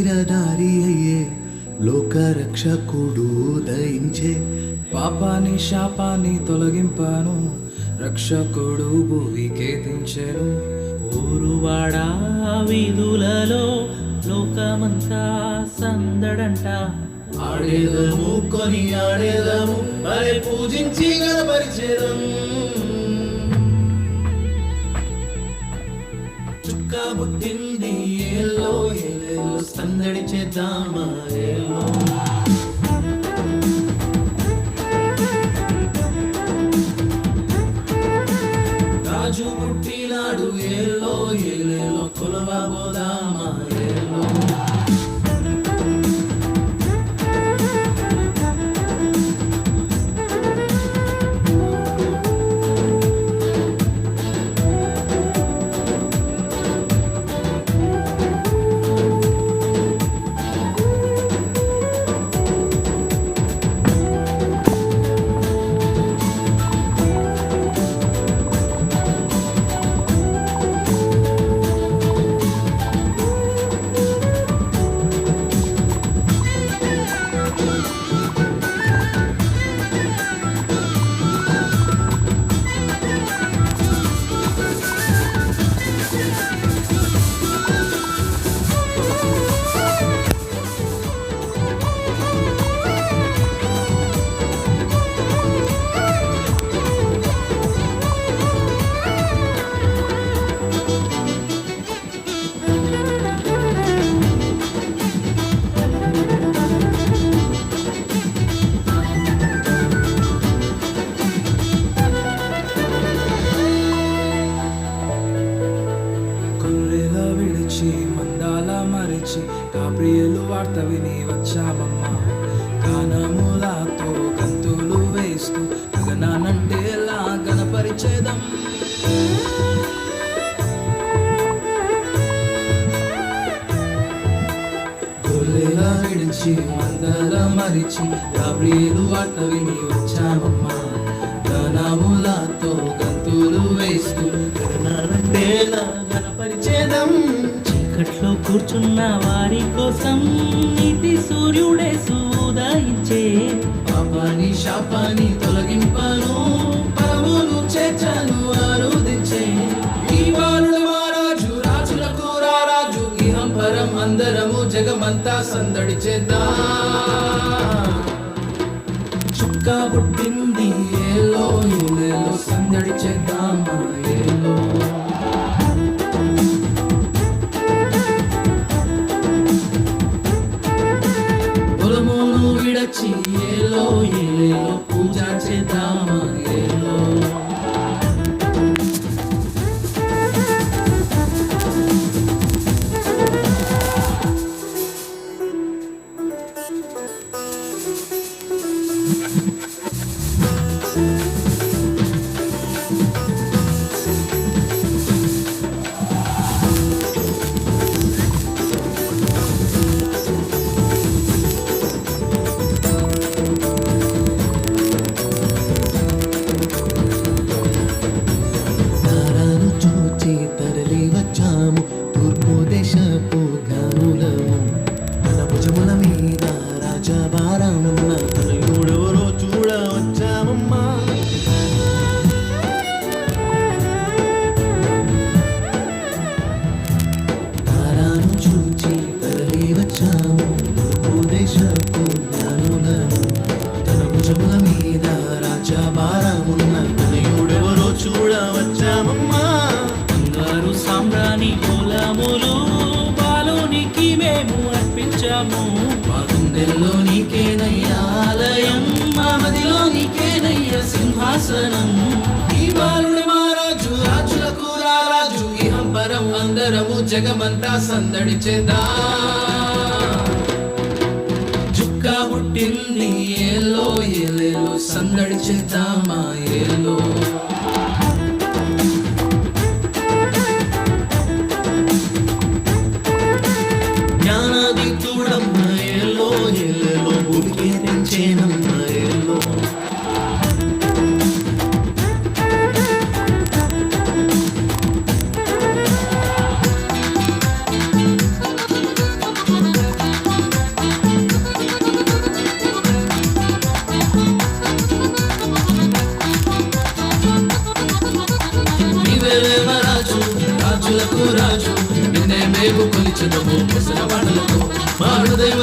తీరదారి అయ్యే లోకరక్షకుడు ఉదయించే. పాపాని శాపాన్ని తొలగింపాను, రక్షకుడు భూమికే దించెను. ఊరువాడా వీధులలో లోకమంతా సందడంట. ఆడేదము కొని ఆడేదము మరి పూజించి గణపరిచేదం. చుక్క పుట్టింది ఏలో ఏలేలో సందడి చేద్దామా ఏలో. రాజు పుట్టినాడు ఏలో ఏలేలో కొలవబోదామా ఏలో. మందాల మరిచి గాబ్రియేలు వార్త విని వచ్చామమ్మా. గానములతో గంతులు వేస్తూ గగనానంటేలా గణపరిచేదం. గొర్రెలా విడిచి మందాల మరిచి గాబ్రియేలు వార్త విని వచ్చామమ్మా. గానములతో గంతులు వేస్తూ గగనానంటేలా గణపరిచేదం. చీకట్లో కూర్చున్న వారి కోసం నీతి సూర్యుడే ఉదయించే. పాపాని శాపాన్ని తొలగింపను, పరమును చేర్చను ఆరాధించే. ఈ బాలుడు మహారాజు రాజులకు రారాజు, ఇహం పరం అందరము జగమంతా సందడి చేద్దాం. చుక్క పుట్టింది ఏలో ఏలేలో సందడి చేద్దామా ఏలో. పొలమును విడచి ఏలో ఏలేలో పూజ చేద్దామా ఏలో. దేశపు జ్ఞానులము మన భుజముల మీద రాజభారమున్న తనయుడెవరో చూడ వచ్చామమ్మా. తారాను చూచి తరలి వచ్చాము దేశపు జ్ఞానులము తన భుజముల మీద రాజభారమున్న తనయుడెవరో చూడ వచ్చామమ్మా. బంగారు సామ్రాణి కులములు బాలునికి మేము అర్పించాము. మా గుండెల్లో నీకేనయ్యా ఆలయం, మా మదిలో నీకేనయ్యా సింహాసనం. ఈ బాలుడు మహారాజు రాజులకు రారాజు, ఇహం పరం అందరము జగమంతా సందడి చేద్దాం. చుక్క పుట్టింది ఏలో ఏలేలో సందడి చేద్దామా ఏలో. జ్ఞానాదిత్యుడమ్మా ఏలో ఏలేలో భూమికి తెంచేనమ్మా ఏలో. హృదయం